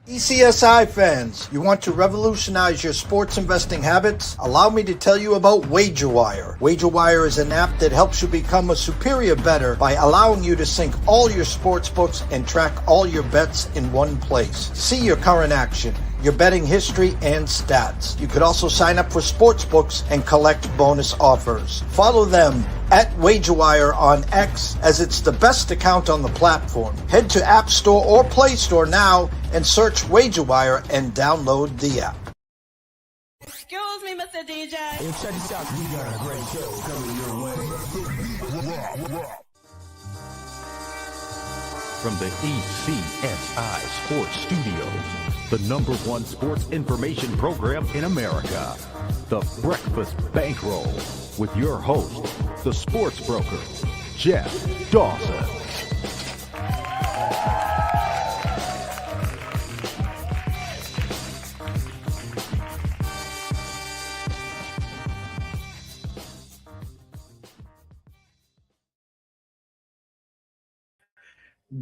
ECSI fans, you want to revolutionize your sports investing habits? Allow me to tell you about WagerWire. WagerWire is an app that helps you become a superior bettor by allowing you to sync all your sports books and track all your bets in one place. See your current action, your betting history, and stats. You could also sign up for sports books and collect bonus offers. Follow them at WagerWire on X, as it's the best account on the platform. Head to App Store or Play Store now and search WagerWire and download the app. Excuse me, Mr. DJ. Hey, check this out. We got a great show coming your way. From the ECSI Sports Studios, the #1 sports information program in America, the Breakfast Bankroll, with your host, the sports broker, Jeff Dawson.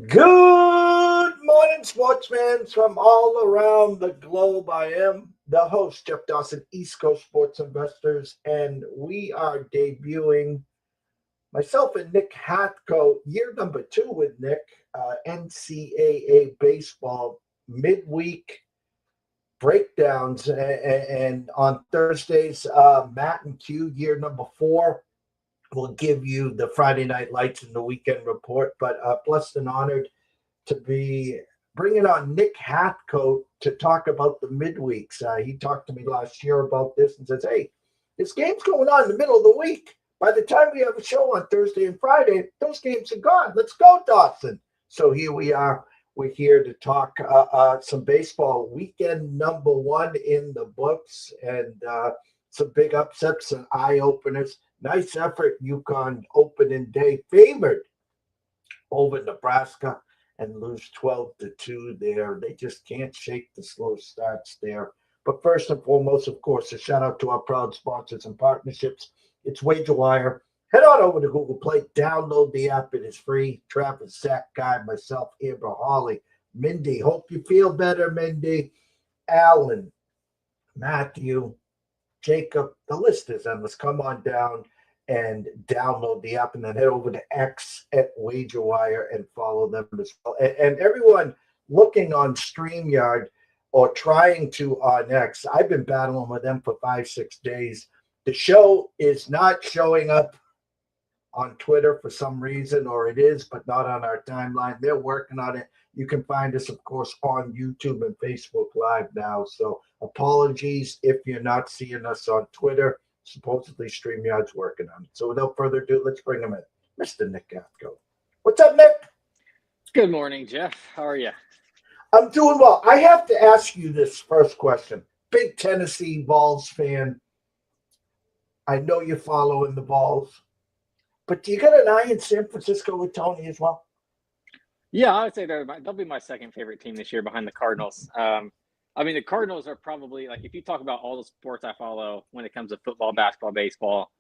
Good morning, sportsmen from all around the globe. I am the host, Jeff Dawson, East Coast Sports Investors, and we are debuting myself and Nick Hathoat, year number 2 with Nick, NCAA Baseball, midweek breakdowns. And on Thursdays, Matt and Q, year number 4, will give you the Friday Night Lights and the weekend report. But blessed and honored to be bringing on Nick Hathoat to talk about the midweeks. He talked to me last year about this and says, hey, this game's going on in the middle of the week. By the time we have a show on Thursday and Friday, those games are gone. Let's go, Dawson. So here we are. We're here to talk some baseball. Weekend number 1 in the books, and some big upsets and eye-openers. Nice effort, UConn opening day, favored over Nebraska, and lose 12-2 there. They just can't shake the slow starts there. But first and foremost, of course, a shout out to our proud sponsors and partnerships. It's WagerWire. Head on over to Google Play, download the app. It is free. Travis, Zach, Guy, myself, Amber, Holly, Mindy. Hope you feel better, Mindy. Alan, Matthew, Jacob, the list is endless. Come on down and download the app, and then head over to X at WagerWire and follow them as well. And everyone looking on StreamYard or trying to on X, I've been battling with them for 5-6 days. The show is not showing up on Twitter for some reason, or it is, but not on our timeline. They're working on it. You can find us, of course, on YouTube and Facebook Live now. So apologies if you're not seeing us on Twitter. Supposedly StreamYard's working on it. So without further ado, let's bring him in. Mr. Nick Hathoat. What's up, Nick? Good morning, Jeff. How are you? I'm doing well. I have to ask you this first question. Big Tennessee Vols fan. I know you're following the Vols. But do you got an eye in San Francisco with Tony as well? Yeah, I would say they'll be my second favorite team this year behind the Cardinals. I mean, the Cardinals are probably, like, if you talk about all the sports I follow when it comes to football, basketball, baseball,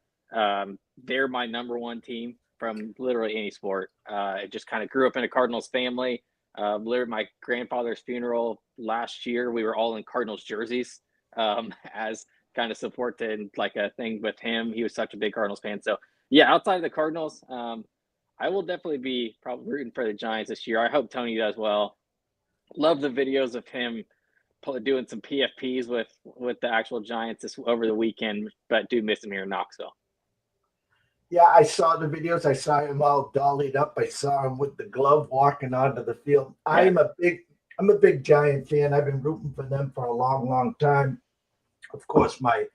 they're my number 1 team from literally any sport. I just kind of grew up in a Cardinals family. Literally, my grandfather's funeral last year, we were all in Cardinals jerseys as kind of support to, like, a thing with him. He was such a big Cardinals fan. So, yeah, outside of the Cardinals, I will definitely be probably rooting for the Giants this year. I hope Tony does well. Love the videos of him doing some PFPs with the actual Giants over the weekend, but do miss him here in Knoxville. Yeah, I saw the videos. I saw him all dollied up. I saw him with the glove walking onto the field. Yeah. I'm a big Giant fan. I've been rooting for them for a long, long time. Of course, my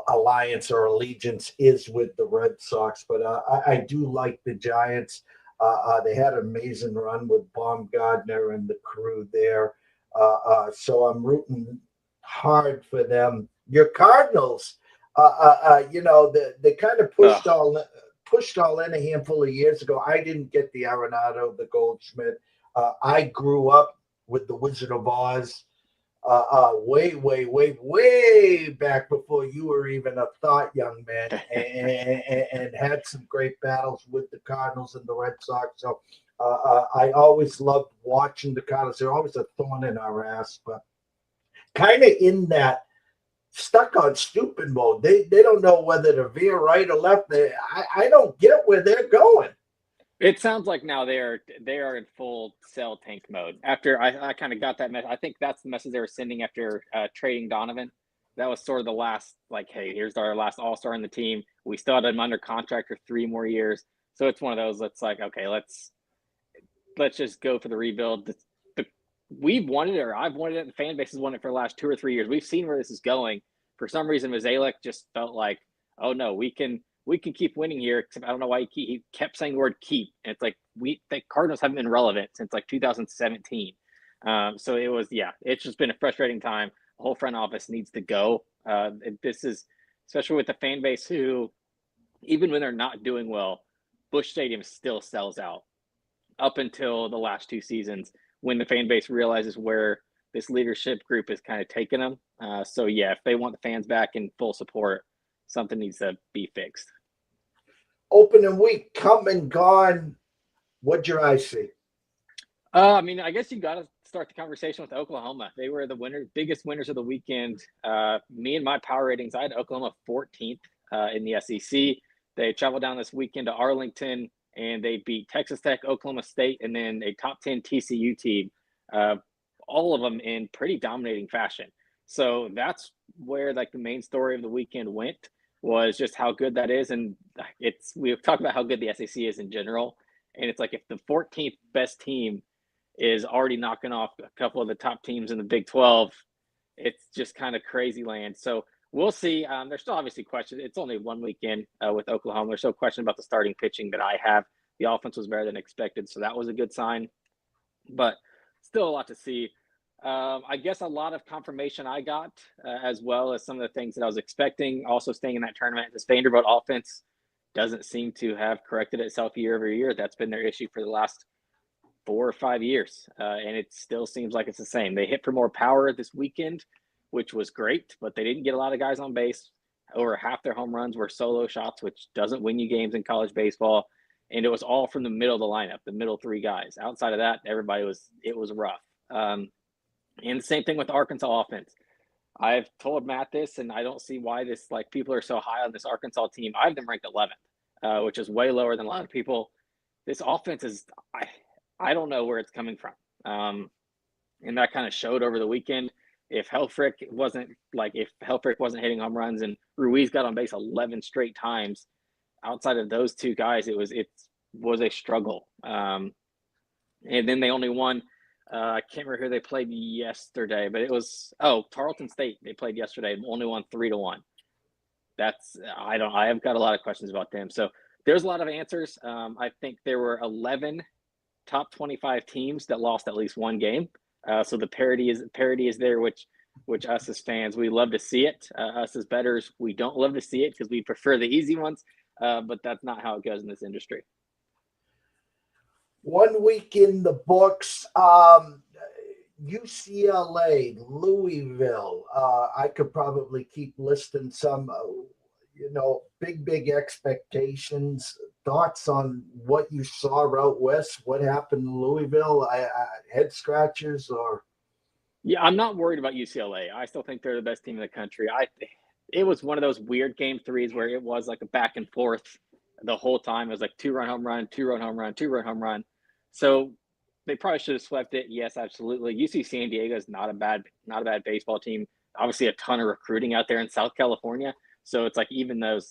alliance or allegiance is with the Red Sox, but I do like the Giants. They had an amazing run with Baumgartner and the crew there. So I'm rooting hard for them. Your Cardinals, they kind of pushed all in a handful of years ago. I didn't get the Arenado, the Goldschmidt. I grew up with the Wizard of Oz way back before you were even a thought, young man, and had some great battles with the Cardinals and the Red Sox. So I always loved watching the Cardinals. They're always a thorn in our ass, but kind of in that stuck on stupid mode. They don't know whether to veer right or left. I don't get where they're going. It sounds like now they are in full sell tank mode. After I kind of got that message. I think that's the message they were sending after trading Donovan. That was sort of the last, like, hey, here's our last all-star in the team. We still had him under contract for 3 more years. So it's one of those that's like, okay, let's just go for the rebuild. We've wanted it, or I've wanted it, the fan base has wanted it for the last 2 or 3 years. We've seen where this is going. For some reason, Mozeliak just felt like, oh no, we can keep winning here. Except I don't know why he kept saying the word keep. And it's like the Cardinals haven't been relevant since like 2017. So it's just been a frustrating time. The whole front office needs to go. This is especially with the fan base who, even when they're not doing well, Busch Stadium still sells out up until the last 2 seasons when the fan base realizes where this leadership group is kind of taking them. If they want the fans back in full support, something needs to be fixed. Opening week, come and gone. What'd your eyes see? I guess you got to start the conversation with Oklahoma. They were the biggest winners of the weekend. Me and my power ratings, I had Oklahoma 14th in the SEC. They traveled down this weekend to Arlington, and they beat Texas Tech, Oklahoma State, and then a top 10 TCU team, all of them in pretty dominating fashion. So that's where like the main story of the weekend went, was just how good that is. And we've talked about how good the SEC is in general. And it's like if the 14th best team is already knocking off a couple of the top teams in the Big 12, it's just kind of crazy land. So we'll see. There's still obviously questions. It's only 1 weekend with Oklahoma. There's still question about the starting pitching that I have. The offense was better than expected, so that was a good sign. But still a lot to see. I guess a lot of confirmation I got, as well as some of the things that I was expecting. Also staying in that tournament, this Vanderbilt offense doesn't seem to have corrected itself year over year. That's been their issue for the last 4 or 5 years, and it still seems like it's the same. They hit for more power this weekend, which was great, but they didn't get a lot of guys on base. Over half their home runs were solo shots, which doesn't win you games in college baseball. And it was all from the middle of the lineup, the middle 3 guys. Outside of that, it was rough. And the same thing with the Arkansas offense. I've told Matt this, and I don't see why people are so high on this Arkansas team. I have them ranked 11th, which is way lower than a lot of people. This offense is, I don't know where it's coming from. And that kind of showed over the weekend. If Helfrich wasn't hitting home runs and Ruiz got on base 11 straight times, outside of those 2 guys, it was a struggle. And then they only won. I can't remember who they played yesterday, but it was Tarleton State. They played yesterday, only won 3-1. I have got a lot of questions about them. So there's a lot of answers. I think there were 11 top 25 teams that lost at least 1 game. So the parity is there, which us as fans, we love to see it. Us as bettors, we don't love to see it because we prefer the easy ones. But that's not how it goes in this industry. 1 week in the books. UCLA, Louisville. I could probably keep listing some, big expectations. Thoughts on what you saw out west? What happened in Louisville? Head scratchers or? Yeah, I'm not worried about UCLA. I still think they're the best team in the country. It was one of those weird game 3s where it was like a back and forth the whole time. It was like 2-run home run, 2-run home run, 2-run home run. So they probably should have swept it. Yes, absolutely. UC San Diego is not a bad baseball team. Obviously, a ton of recruiting out there in South California. So it's like even the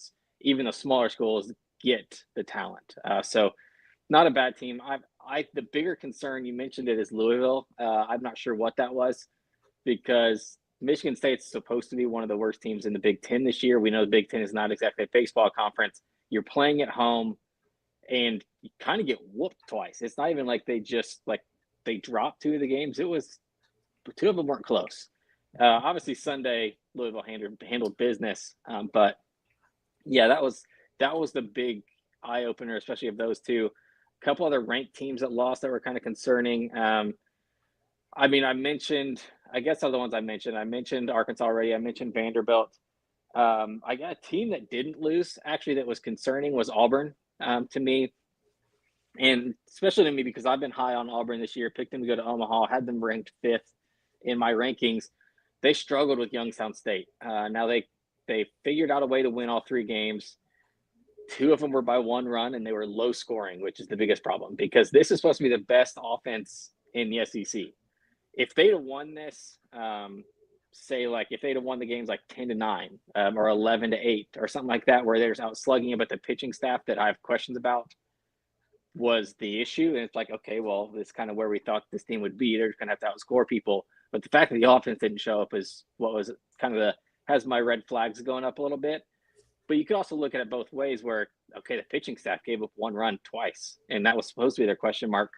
smaller schools get the talent. So not a bad team. The bigger concern, you mentioned it, is Louisville. I'm not sure what that was, because Michigan State's supposed to be one of the worst teams in the Big Ten this year. We know the Big Ten is not exactly a baseball conference. You're playing at home, and you kind of get whooped twice. It's not even like they dropped 2 of the games. It was 2 of them weren't close. Obviously Sunday Louisville handled business, but yeah, that was the big eye opener, especially of those 2. A couple other ranked teams that lost that were kind of concerning. I mentioned, I guess other ones I mentioned Arkansas already. I mentioned Vanderbilt. I got a team that didn't lose, actually, that was concerning, was Auburn. To me, And especially to me, because I've been high on Auburn this year, picked them to go to Omaha, had them ranked 5th in my rankings. They struggled with Youngstown State. Now they figured out a way to win all 3 games. 2 of them were by 1 run, and they were low scoring, which is the biggest problem because this is supposed to be the best offense in the SEC. If they'd have won this, say like if they'd have won the games like 10-9 or 11-8 or something like that, where they're out slugging it, but the pitching staff that I have questions about was the issue. And it's like, okay, well, this is kind of where we thought this team would be. They're just going to have to outscore people. But the fact that the offense didn't show up is what was kind of has my red flags going up a little bit. But you could also look at it both ways where, okay, the pitching staff gave up 1 run twice, and that was supposed to be their question mark,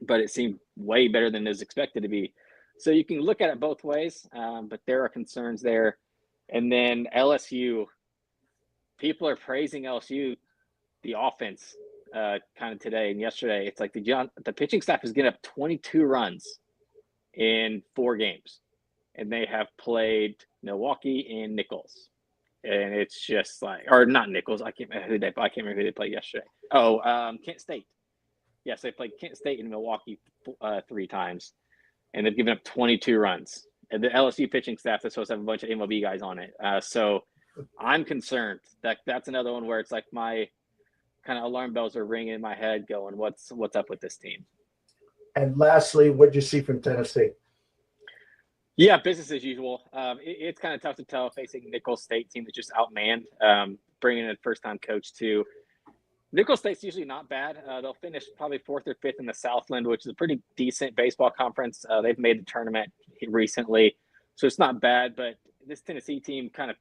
but it seemed way better than it was expected to be. So you can look at it both ways, but there are concerns there. And then LSU, people are praising LSU, the offense, kind of today and yesterday. It's like the pitching staff is getting up 22 runs in 4 games, and they have played Milwaukee and Nichols. And it's just like, or not Nichols. I can't remember who they played yesterday. Kent State. Yes, they played Kent State in Milwaukee 3 times, and they've given up 22 runs. And the LSU pitching staff is supposed to have a bunch of MLB guys on it. So I'm concerned that that's another one where it's like my kind of alarm bells are ringing in my head, going, "What's up with this team?" And lastly, what did you see from Tennessee? Yeah, business as usual. It's kind of tough to tell facing Nicholls State team that's just outmanned. Bringing in a first-time coach too. Nicholls State's usually not bad. They'll finish probably 4th or 5th in the Southland, which is a pretty decent baseball conference. They've made the tournament recently, so it's not bad. But this Tennessee team kind of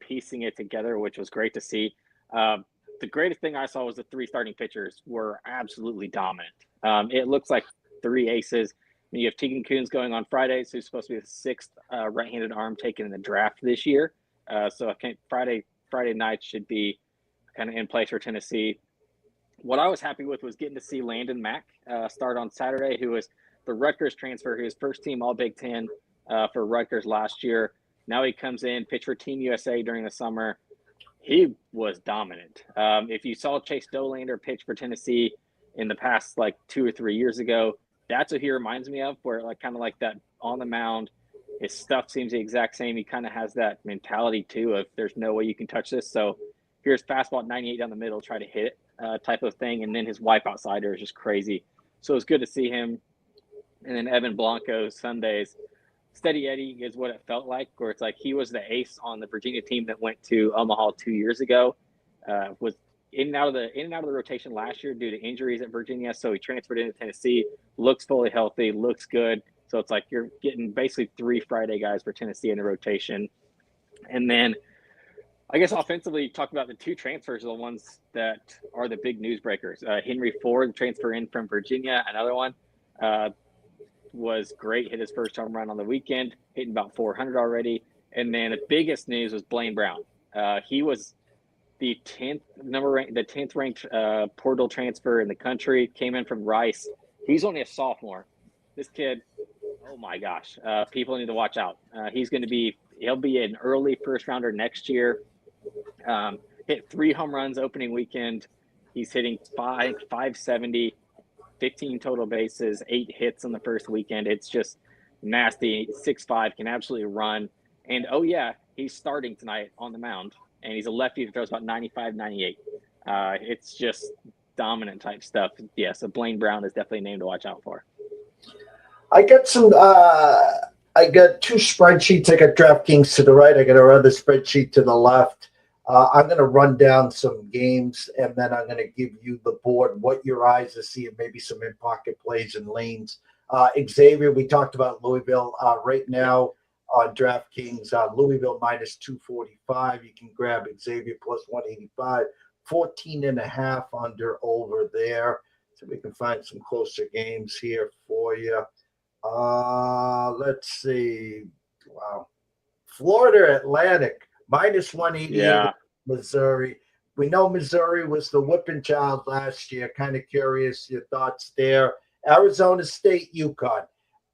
piecing it together, which was great to see. The greatest thing I saw was the 3 starting pitchers were absolutely dominant. It looks like 3 aces. You have Tegan Coons going on Fridays, who's supposed to be the 6th right-handed arm taken in the draft this year. So I think Friday night should be kind of in place for Tennessee. What I was happy with was getting to see Landon Mack start on Saturday, who was the Rutgers transfer, who was first team All Big Ten for Rutgers last year. Now he comes in, pitched for Team USA during the summer. He was dominant. If you saw Chase Dolander pitch for Tennessee in the past like 2 or 3 years ago, that's what he reminds me of, where like kind of like that on the mound, his stuff seems the exact same. He kind of has that mentality too of there's no way you can touch this. So here's fastball at 98 down the middle, try to hit it type of thing. And then his wipeout slider is just crazy. So it's good to see him. And then Evan Blanco Sundays, Steady Eddie is what it felt like, where it's like he was the ace on the Virginia team that went to Omaha 2 years ago, was in and out of the rotation last year due to injuries at Virginia. So he transferred into Tennessee, looks fully healthy, looks good. So it's like you're getting basically 3 Friday guys for Tennessee in the rotation. And then I guess offensively, talk about the 2 transfers are the ones that are the big news breakers. Henry Ford, transfer in from Virginia, another one, was great, hit his first home run on the weekend, hitting about 400 already. And then the biggest news was Blaine Brown. He was the 10th ranked portal transfer in the country, came in from Rice. He's only a sophomore. This kid, oh my gosh, people need to watch out. He'll be an early first rounder next year. Hit 3 home runs opening weekend. He's hitting 570, 15 total bases, 8 hits on the first weekend. It's just nasty. 6'5", can absolutely run. And oh yeah, he's starting tonight on the mound. And he's a lefty that throws about 95, 98. It's just dominant type stuff. Yeah, so Blaine Brown is definitely a name to watch out for. I got 2 spreadsheets. I got DraftKings to the right. I got our other spreadsheet to the left. I'm going to run down some games, and then I'm going to give you the board, what your eyes are seeing, maybe some in-pocket plays and lanes. Xavier, we talked about Louisville right now. On DraftKings, Louisville minus 245. You can grab Xavier plus 185, 14.5 under over there. So we can find some closer games here for you. Let's see. Wow. Florida Atlantic minus 188. Yeah. Missouri. We know Missouri was the whipping child last year. Kind of curious your thoughts there. Arizona State, UConn.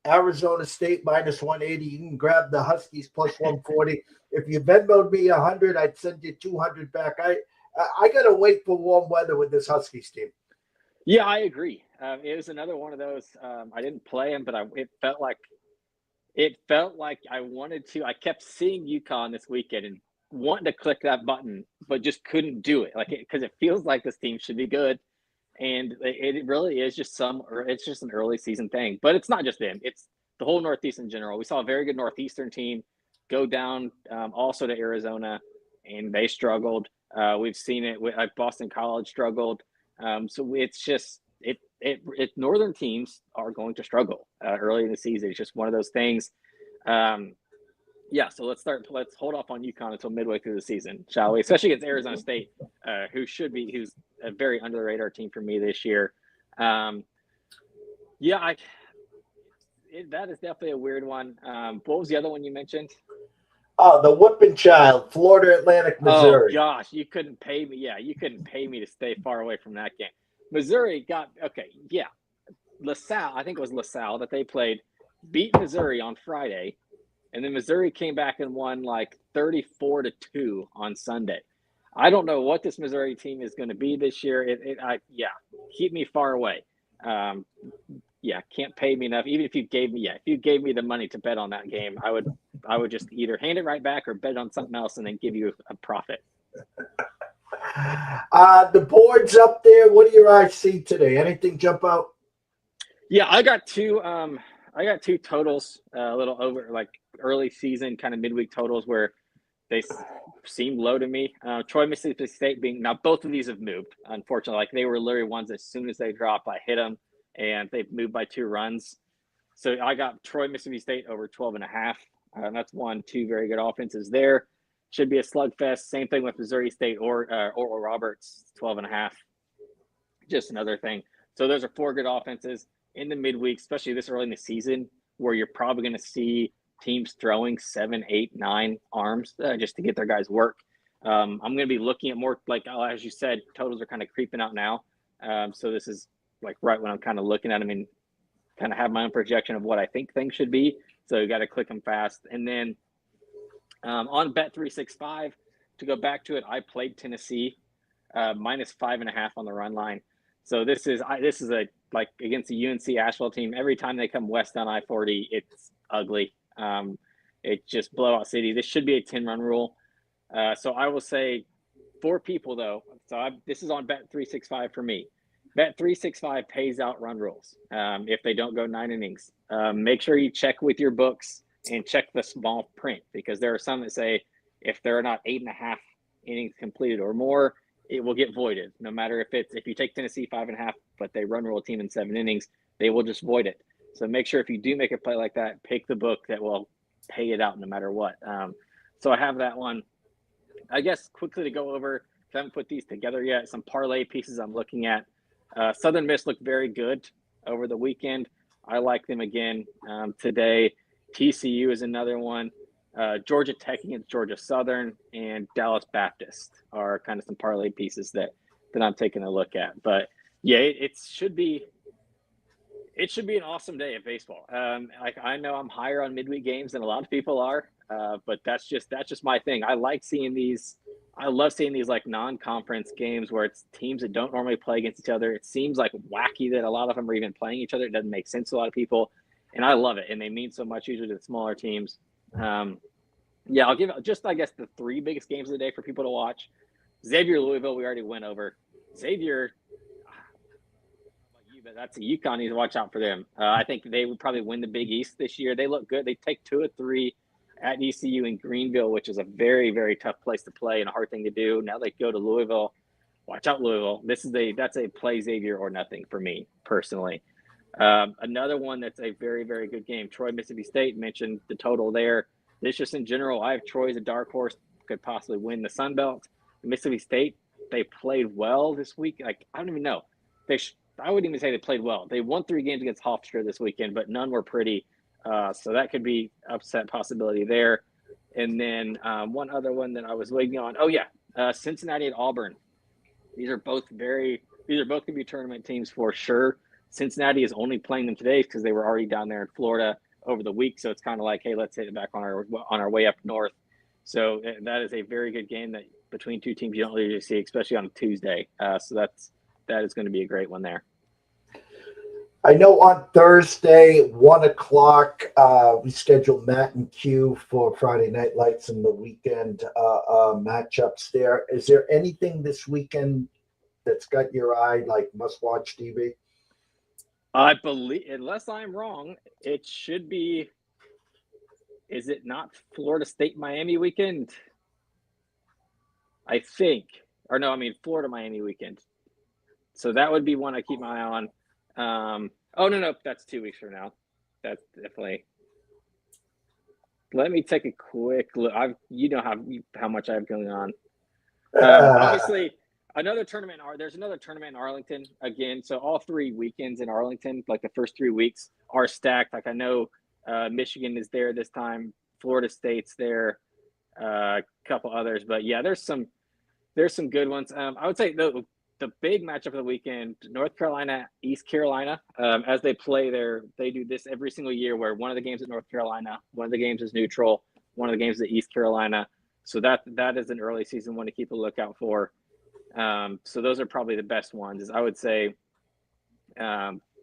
Arizona State minus 180. You can grab the Huskies plus 140. If you Venmo'd me 100, I'd send you 200 back. I got to wait for warm weather with this Huskies team. Yeah, I agree. It was another one of those. I didn't play him, but it felt like I wanted to. I kept seeing UConn this weekend and wanting to click that button, but just couldn't do it. Like because it feels like this team should be good, and it really is just it's just an early season thing. But it's not just them; it's the whole Northeast in general. We saw a very good Northeastern team go down also to Arizona, and they struggled. We've seen it with like Boston College struggled. So it's just Northern teams are going to struggle early in the season. It's just one of those things. Yeah, so let's hold off on UConn until midway through the season, shall we? Especially against Arizona State, who's a very under the radar team for me this year. That is definitely a weird one. What was the other one you mentioned? Oh, the whipping child, Florida Atlantic, Missouri. Oh gosh, you couldn't pay me. Yeah, you couldn't pay me to stay far away from that game. Missouri got okay. Yeah, LaSalle. I think it was LaSalle that they played, beat Missouri on Friday, and then Missouri came back and won like 34-2 on Sunday. I don't know what this Missouri team is going to be this year. Keep me far away. Can't pay me enough. Even if you gave me the money to bet on that game, I would just either hand it right back or bet on something else and then give you a profit. The board's up there. What do your eyes see today? Anything jump out? Yeah, I got two totals, a little over like early season kind of midweek totals where they seem low to me. Troy, Mississippi State being now both of these have moved. Unfortunately, like they were literally ones as soon as they drop, I hit them, and they've moved by 2 runs. So I got Troy, Mississippi State over 12.5. That's 2 very good offenses there. Should be a slugfest. Same thing with Missouri State or Oral Roberts, 12.5. Just another thing. So those are 4 good offenses in the midweek, especially this early in the season, where you're probably going to see teams throwing 7, 8, 9 arms just to get their guys work. I'm going to be looking at more, like as you said, totals are kind of creeping out now. So this is like right when I'm kind of looking at them and kind of have my own projection of what I think things should be. So you got to click them fast. And then on Bet365, to go back to it, I played Tennessee minus 5.5 on the run line. So this is a like against the UNC Asheville team. Every time they come west on I-40, it's ugly. It's just blowout city. This should be a 10-run rule. So I will say 4 people though. So this is on Bet365 for me. Bet365 pays out run rules if they don't go 9 innings. Make sure you check with your books and check the small print, because there are some that say if they're not 8.5 innings completed or more, it will get voided. No matter if you take Tennessee 5.5, but they run rule a team in 7 innings, they will just void it. So make sure if you do make a play like that, pick the book that will pay it out no matter what. So I have that one. I guess quickly to go over, because I haven't put these together yet, some parlay pieces I'm looking at. Southern Miss looked very good over the weekend. I like them again today. TCU is another one. Georgia Tech against Georgia Southern, and Dallas Baptist are kind of some parlay pieces that I'm taking a look at. But yeah, it should be an awesome day of baseball. I know I'm higher on midweek games than a lot of people are, but that's just my thing. I like seeing these. I love seeing these like non-conference games where it's teams that don't normally play against each other. It seems like wacky that a lot of them are even playing each other. It doesn't make sense to a lot of people, and I love it. And they mean so much usually to the smaller teams. I'll give just, I guess, the 3 biggest games of the day for people to watch. Xavier Louisville, we already went over. Xavier, but that's a UConn needs to watch out for them. I think they would probably win the Big East this year. They look good. They take 2 of 3 at ECU in Greenville, which is a very, very tough place to play and a hard thing to do. Now they go to Louisville. Watch out, Louisville. That's a play Xavier or nothing for me personally. Another one that's a very, very good game. Troy, Mississippi State, mentioned the total there. This just in general, I have Troy as a dark horse, could possibly win the Sun Belt. Mississippi State, they played well this week. Like, I don't even know. I wouldn't even say they played well. They won 3 games against Hofstra this weekend, but none were pretty. So that could be upset possibility there. And then one other one that I was waiting on. Oh, yeah, Cincinnati and Auburn. These are both going to be tournament teams for sure. Cincinnati is only playing them today because they were already down there in Florida over the week. So it's kind of like, hey, let's hit it back on our way up north. So that is a very good game that between 2 teams you don't usually see, especially on a Tuesday. So that is going to be a great one there. I know on Thursday, 1 o'clock, we scheduled Matt and Q for Friday Night Lights and the weekend matchups there. Is there anything this weekend that's got your eye, like must-watch TV? I believe, unless I'm wrong, it should be. Is it not Florida State Miami weekend? I think, or no, I mean Florida Miami weekend. So that would be one I keep my eye on. Oh no, that's 2 weeks from now. That's definitely. Let me take a quick look. You know how much I have going on. Obviously, another tournament. There's another tournament in Arlington again. So all 3 weekends in Arlington, like the first 3 weeks, are stacked. Like I know Michigan is there this time. Florida State's there. A couple others, but yeah, there's some good ones. I would say the big matchup of the weekend, North Carolina, East Carolina, as they play there, they do this every single year where one of the games at North Carolina, one of the games is neutral, one of the games is at East Carolina. So that is an early season one to keep a lookout for. So those are probably the best ones. I would say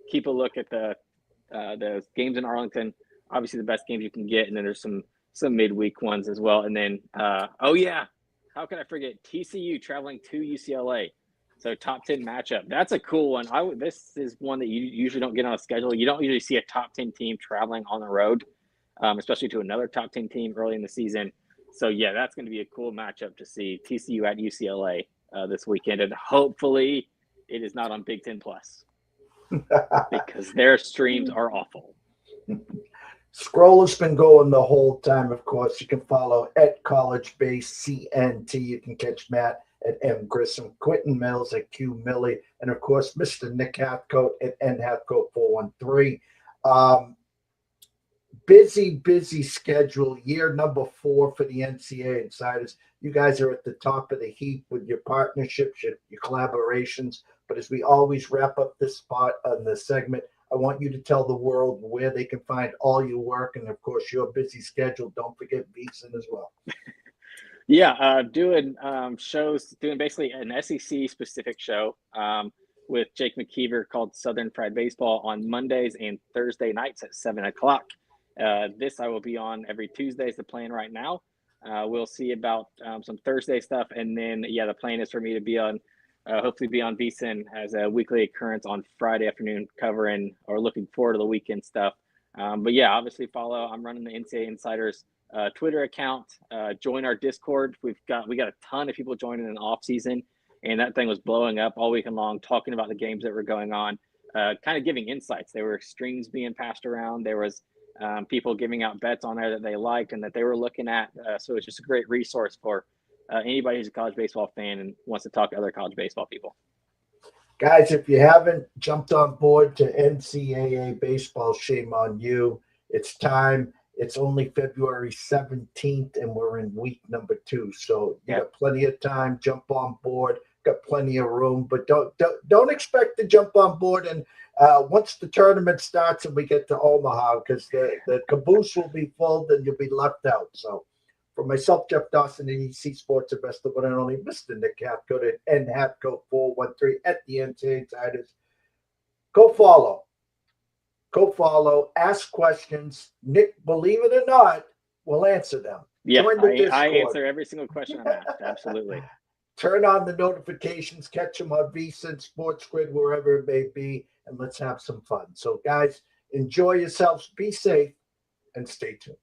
keep a look at the games in Arlington, obviously the best games you can get, and then there's some midweek ones as well. And then, oh yeah, how can I forget TCU traveling to UCLA? So top 10 matchup. That's a cool one. This is one that you usually don't get on a schedule. You don't usually see a top 10 team traveling on the road, especially to another top 10 team early in the season. So yeah, that's going to be a cool matchup to see TCU at UCLA this weekend. And hopefully it is not on Big Ten Plus because their streams are awful. Scroll has been going the whole time, of course. You can follow at College Base CNT. You can catch Matt at M. Grissom, Quentin Mills at Q Millie, and of course, Mr. Nick Hathoat at N Hathoat 413. Busy schedule. Year number 4 for the NCAA Insiders. You guys are at the top of the heap with your partnerships, your collaborations. But as we always wrap up this spot on the segment, I want you to tell the world where they can find all your work and, of course, your busy schedule. Don't forget VSiN as well. Yeah, doing shows, doing basically an SEC-specific show with Jake McKeever called Southern Fried Baseball on Mondays and Thursday nights at 7 o'clock. This I will be on every Tuesday is the plan right now. We'll see about some Thursday stuff. And then, yeah, the plan is for me to be on, hopefully be on VSiN as a weekly occurrence on Friday afternoon covering or looking forward to the weekend stuff. But yeah, obviously follow. I'm running the NCAA Insiders Twitter account. Join our Discord. We got a ton of people joining in the off season, and that thing was blowing up all weekend long, talking about the games that were going on, kind of giving insights. There were streams being passed around. There was people giving out bets on there that they liked and that they were looking at. So it's just a great resource for anybody who's a college baseball fan and wants to talk to other college baseball people. Guys, if you haven't jumped on board to NCAA Baseball, shame on you. It's time. It's only February 17th, and we're in week number 2. So you got plenty of time. Jump on board. Got plenty of room, but don't expect to jump on board. And once the tournament starts and we get to Omaha, because the caboose will be full, then you'll be left out. So for myself, Jeff Dawson, and EC Sports Investor, but not only Mr. Nick Hathoat at N Hathoat 413 at the NCAA Insiders. Go follow. Ask questions. Nick, believe it or not, will answer them. Yeah, I answer every single question I'm asked. Absolutely. Turn on the notifications, catch them on VSiN, Sports Grid, wherever it may be, and let's have some fun. So, guys, enjoy yourselves, be safe, and stay tuned.